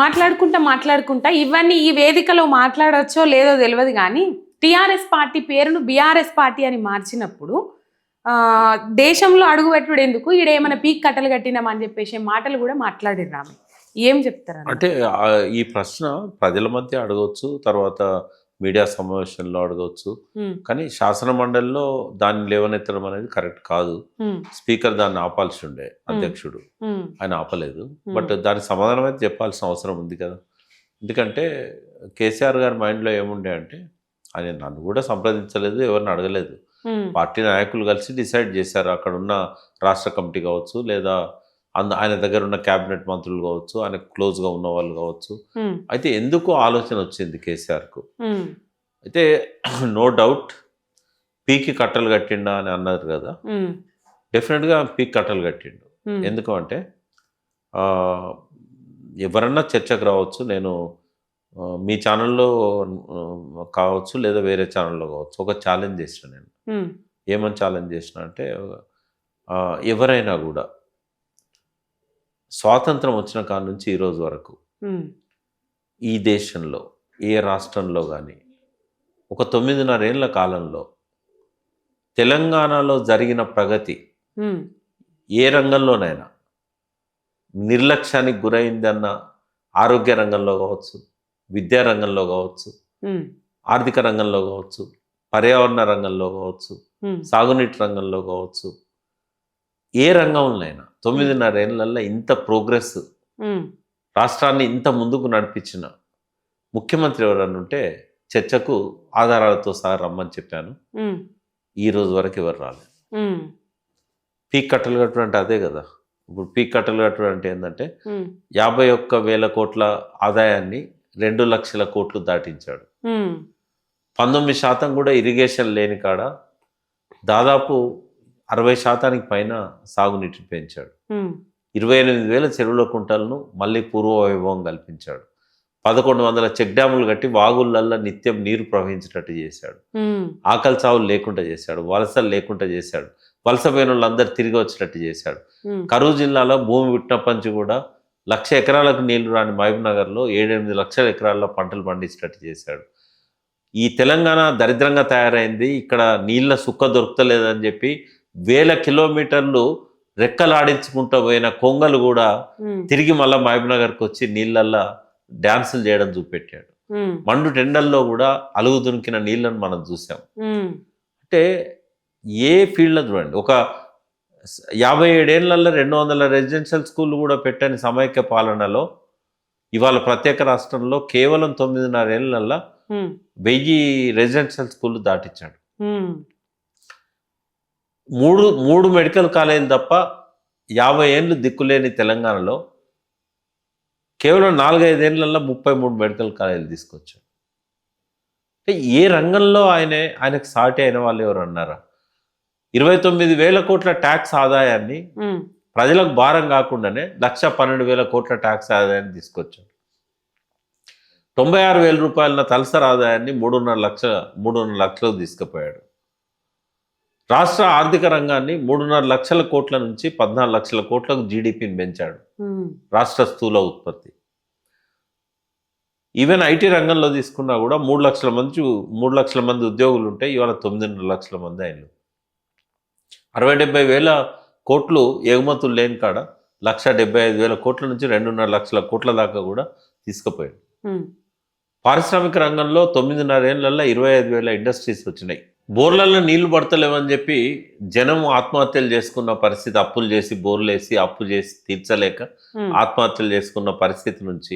మాట్లాడుకుంటా ఇవన్నీ ఈ వేదికలో మాట్లాడొచ్చో లేదో తెలియదు కానీ టీఆర్ఎస్ పార్టీ పేరును బీఆర్ఎస్ పార్టీ అని మార్చినప్పుడు దేశంలో అడుగుపెట్టుడు ఎందుకు ఈడేమైనా పీక్ కట్టలు కట్టినామని చెప్పేసి మాటలు కూడా మాట్లాడిర్రు ఆమె. ఏం చెప్తారు అంటే ఈ ప్రశ్న ప్రజల మధ్య అడగవచ్చు, తర్వాత మీడియా సమావేశంలో అడగవచ్చు, కానీ శాసన మండలిలో దాన్ని లేవనెత్తడం అనేది కరెక్ట్ కాదు. స్పీకర్ దాన్ని ఆపాల్సి ఉండే, అధ్యక్షుడు ఆయన ఆపలేదు. బట్ దానికి సమాధానం అయితే చెప్పాల్సిన అవసరం ఉంది కదా. ఎందుకంటే కేసీఆర్ గారి మైండ్లో ఏముండే అంటే ఆయన నన్ను కూడా సంప్రదించలేదు, ఎవరిని అడగలేదు. పార్టీ నాయకులు కలిసి డిసైడ్ చేశారు. అక్కడ ఉన్న రాష్ట్ర కమిటీ కావచ్చు, లేదా ఆయన దగ్గర ఉన్న క్యాబినెట్ మంత్రులు కావచ్చు, ఆయన క్లోజ్గా ఉన్న వాళ్ళు కావచ్చు. అయితే ఎందుకు ఆలోచన వచ్చింది కేసీఆర్కు? అయితే నో డౌట్ పీకి కట్టలు కట్టిండా అని అన్నారు కదా. డెఫినెట్గా పీక్ కట్టలు కట్టిండు. ఎందుకు అంటే ఎవరన్నా చర్చకు రావచ్చు, నేను మీ ఛానల్లో కావచ్చు లేదా వేరే ఛానల్లో కావచ్చు, ఒక ఛాలెంజ్ చేసిన. నేను ఏమని ఛాలెంజ్ చేసిన అంటే ఎవరైనా కూడా స్వాతంత్రం వచ్చిన కాడ నుంచి ఈరోజు వరకు ఈ దేశంలో ఏ రాష్ట్రంలో కానీ ఒక 9.5 ఏళ్ల కాలంలో తెలంగాణలో జరిగిన ప్రగతి ఏ రంగంలోనైనా నిర్లక్ష్యానికి గురైందన్న ఆరోగ్య రంగంలో కావచ్చు, విద్యా రంగంలో కావచ్చు, ఆర్థిక రంగంలో కావచ్చు, పర్యావరణ రంగంలో కావచ్చు, సాగునీటి రంగంలో కావచ్చు, ఏ రంగంలోనైనా 9.5 ఏళ్లలో ఇంత ప్రోగ్రెస్ రాష్ట్రాన్ని ఇంత ముందుకు నడిపించిన ముఖ్యమంత్రి ఎవరన్నా ఉంటే చర్చకు ఆధారాలతో సహా రమ్మని చెప్పాను. ఈ రోజు వరకు ఎవరు రాలేదు. పీక్ కట్టలు కట్టడం అంటే అదే కదా. ఇప్పుడు పీక్ కట్టలు కట్టడం అంటే ఏంటంటే 51,000 కోట్ల ఆదాయాన్ని 2 లక్షల కోట్లు దాటించాడు. 19% కూడా ఇరిగేషన్ లేని కాడ దాదాపు 60% పైన సాగునీటిని పెంచాడు. 28,000 చెరువుల కుంటలను మళ్ళీ పూర్వ వైభవం కల్పించాడు. 1100 చెక్ డ్యాములు కట్టి వాగుళ్ళల్లో నిత్యం నీరు ప్రవహించేటట్టు చేశాడు. ఆకలి చావులు లేకుండా చేశాడు, వలసలు లేకుండా చేశాడు, వలస పోయిన వాళ్ళందరూ తిరిగి వచ్చేటట్టు చేశాడు. కరూరు జిల్లాలో భూమి పుట్టినప్పటి నుంచి కూడా 1,00,000 ఎకరాలకు నీళ్లు రాని మహబూబ్ నగర్లో 7-8 లక్షల ఎకరాల్లో పంటలు పండించేటట్టు చేశాడు. ఈ తెలంగాణ దరిద్రంగా తయారైంది, ఇక్కడ నీళ్ళ సుక్క దొరుకుతలేదని చెప్పి 1000 కిలోమీటర్లు రెక్కలాడించుకుంటూ పోయిన కొంగలు కూడా తిరిగి మళ్ళీ మహబూబ్ నగర్కి వచ్చి నీళ్ళల్లో డ్యాన్సులు చేయడం చూపెట్టాడు. మండు టెండల్లో కూడా అలుగు దునికిన నీళ్ళను మనం చూసాం. అంటే ఏ ఫీల్డ్లో చూడండి, ఒక 57 ఏళ్లలో 200 రెసిడెన్షియల్ స్కూళ్ళు కూడా పెట్టని సమైక్య పాలనలో ఇవాళ ప్రత్యేక రాష్ట్రంలో కేవలం 9.5 ఏళ్లలో 1000 రెసిడెన్షియల్ స్కూళ్ళు దాటించాడు. 3 మెడికల్ కాలేజీలు తప్ప 50 ఏళ్ళు దిక్కులేని తెలంగాణలో కేవలం 4-5 ఏళ్లలో 33 మెడికల్ కాలేజీలు తీసుకొచ్చాడు. అంటే ఏ రంగంలో ఆయనకు సాటి అయిన వాళ్ళు ఎవరు అన్నారా? 29,000 కోట్ల ట్యాక్స్ ఆదాయాన్ని ప్రజలకు భారం కాకుండానే 1,12,000 కోట్ల ట్యాక్స్ ఆదాయాన్ని తీసుకొచ్చాడు. 96,000 రూపాయల తలసరి ఆదాయాన్ని 3.5 లక్షలకు తీసుకుపోయాడు. రాష్ట్ర ఆర్థిక రంగాన్ని 3.5 లక్షల కోట్ల నుంచి 14 లక్షల కోట్లకు జీడిపిని పెంచాడు. రాష్ట్ర స్థూల ఉత్పత్తి. ఈవెన్ ఐటీ రంగంలో తీసుకున్నా కూడా 3 లక్షల మంది ఉద్యోగులు ఉంటే ఇవాళ 9.5 లక్షల మంది అయిన 60-70 వేల కోట్లు ఎగుమతులు లేని కాడ 1,75,000 కోట్ల నుంచి 2.5 లక్షల కోట్ల దాకా కూడా తీసుకుపోయాడు. పారిశ్రామిక రంగంలో 9.5 ఏళ్లలో 25,000 ఇండస్ట్రీస్ వచ్చినాయి. బోర్లలో నీళ్లు పడతలేవని చెప్పి జనం ఆత్మహత్యలు చేసుకున్న పరిస్థితి, అప్పులు చేసి బోర్లు వేసి అప్పు చేసి తీర్చలేక ఆత్మహత్యలు చేసుకున్న పరిస్థితి నుంచి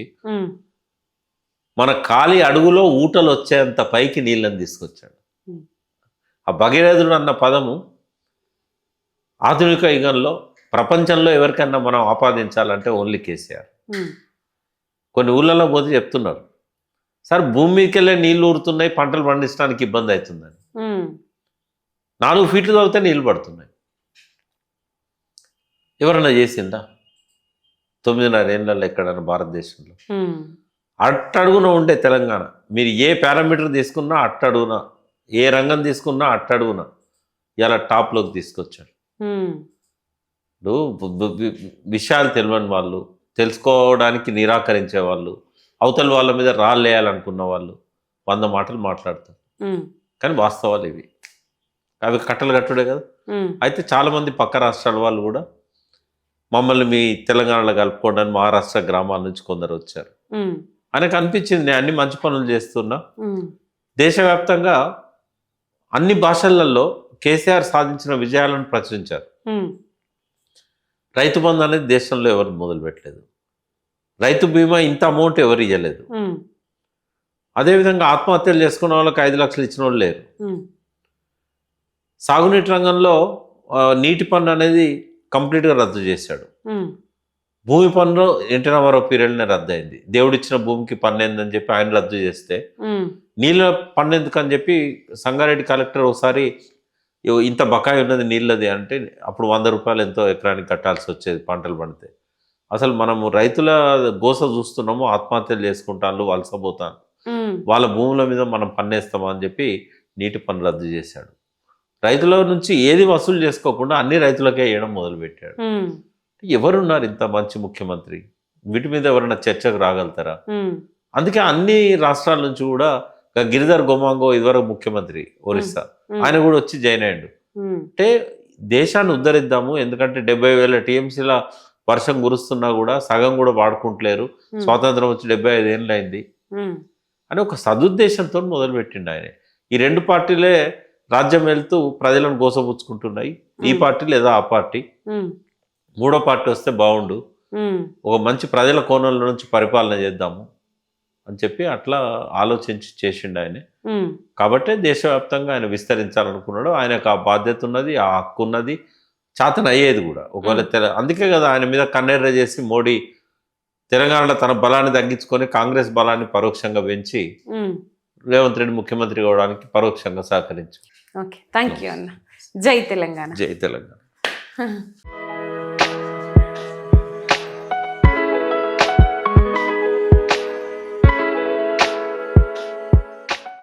మన ఖాళీ అడుగులో ఊటలు వచ్చేంత పైకి నీళ్ళని తీసుకొచ్చాడు. ఆ భగీరథుడు అన్న పదము ఆధునిక యుగంలో ప్రపంచంలో ఎవరికన్నా మనం ఆపాదించాలంటే ఓన్లీ కేసీఆర్. కొన్ని ఊళ్ళలో పోతే చెప్తున్నారు, సార్ భూమి మీదకి వెళ్ళే నీళ్ళు ఊరుతున్నాయి, పంటలు పండించడానికి ఇబ్బంది అవుతుందని. 4 ఫీట్లు తవ్వితే నీళ్ళు పడుతున్నాయి. ఎవరన్నా చేసిందా 9.5 ఏళ్లలో ఎక్కడన్నా భారతదేశంలో? అట్టడుగున ఉండే తెలంగాణ మీరు ఏ పారామీటర్ తీసుకున్నా అట్టడుగున, ఏ రంగం తీసుకున్నా అట్టడుగున ఇలా టాప్లోకి తీసుకొచ్చాడు. విషయాలు తెలియని వాళ్ళు, తెలుసుకోవడానికి నిరాకరించే వాళ్ళు, అవతల వాళ్ళ మీద రాళ్ళేయాలనుకున్న వాళ్ళు 100 మాటలు మాట్లాడతారు. కానీ వాస్తవాలు ఇవి, అవి కట్టలు కట్టుడే కదా. అయితే చాలామంది పక్క రాష్ట్రాల వాళ్ళు కూడా మమ్మల్ని మీ తెలంగాణలో కలుపుకోండి అని మహారాష్ట్ర గ్రామాల నుంచి కొందరు వచ్చారు. ఆయనకు అనిపించింది నేను అన్ని మంచి పనులు చేస్తున్నా, దేశవ్యాప్తంగా అన్ని భాషలలో కేసీఆర్ సాధించిన విజయాలను ప్రచురించారు. రైతు బంధు అనేది దేశంలో ఎవరు మొదలుపెట్టలేదు, రైతు బీమా ఇంత అమౌంట్ ఎవరు ఇవ్వలేదు, అదేవిధంగా ఆత్మహత్యలు చేసుకున్న వాళ్ళకి 5 లక్షలు ఇచ్చిన వాళ్ళు లేరు. సాగునీటి రంగంలో నీటి పన్ను అనేది కంప్లీట్గా రద్దు చేశాడు. భూమి పన్ను ఎన్టీ రామారావు పీరియడ్నే రద్దు అయింది. దేవుడిచ్చిన భూమికి పన్ను ఏందని చెప్పి ఆయన రద్దు చేస్తే నీళ్ళ పన్ను ఎందుకని చెప్పి సంగారెడ్డి కలెక్టర్ ఒకసారి ఇంత బకాయి ఉన్నది నీళ్ళది అంటే అప్పుడు 100 రూపాయలు ఎంతో ఎకరానికి కట్టాల్సి వచ్చేది పంటలు పండితే. అసలు మనము రైతుల గోస చూస్తున్నాము, ఆత్మహత్యలు చేసుకుంటాను, వలసపోతాను, వాళ్ళ భూముల మీద మనం పన్నేస్తామా అని చెప్పి నీటి పన్ను రద్దు చేశాడు. రైతుల నుంచి ఏది వసూలు చేసుకోకుండా అన్ని రైతులకే వేయడం మొదలుపెట్టాడు. ఎవరున్నారు ఇంత మంచి ముఖ్యమంత్రి? వీటి మీద ఎవరైనా చర్చకు రాగలుగుతారా? అందుకే అన్ని రాష్ట్రాల నుంచి కూడా గిరిధర్ గోమాంగో ఇదివరకు ముఖ్యమంత్రి ఒరిస్సా, ఆయన కూడా వచ్చి జాయిన్ అయ్యాడు. అంటే దేశాన్ని ఉద్ధరిద్దాము, ఎందుకంటే 70,000 టీఎంసీల వర్షం కురుస్తున్నా కూడా సగం కూడా వాడుకుంటలేరు, స్వాతంత్రం వచ్చి 75 ఏళ్ళు అయింది అని ఒక సదుద్దేశంతో మొదలుపెట్టిండు ఆయన. ఈ 2 పార్టీలే రాజ్యం వెళ్తూ ప్రజలను గోసపుచ్చుకుంటున్నాయి, ఈ పార్టీ లేదా ఆ పార్టీ. 3వ పార్టీ వస్తే బాగుండు, ఒక మంచి ప్రజల కోణంలో నుంచి పరిపాలన చేద్దాము అని చెప్పి అట్లా ఆలోచించి చేసిండు ఆయన. కాబట్టి దేశవ్యాప్తంగా ఆయన విస్తరించాలనుకున్నాడు. ఆయనకు ఆ బాధ్యత ఉన్నది, ఆ హక్కు ఉన్నది, చాతన అయ్యేది కూడా. ఒకవేళ అందుకే కదా ఆయన మీద కన్నెర్ర చేసి మోడీ తెలంగాణలో తన బలాన్ని తగ్గించుకొని కాంగ్రెస్ బలాన్ని పరోక్షంగా పెంచి రేవంత్ రెడ్డి ముఖ్యమంత్రి కావడానికి పరోక్షంగా సహకరించారు. ఓకే, థ్యాంక్ యూ అన్న. జై తెలంగాణ. జై తెలంగాణ.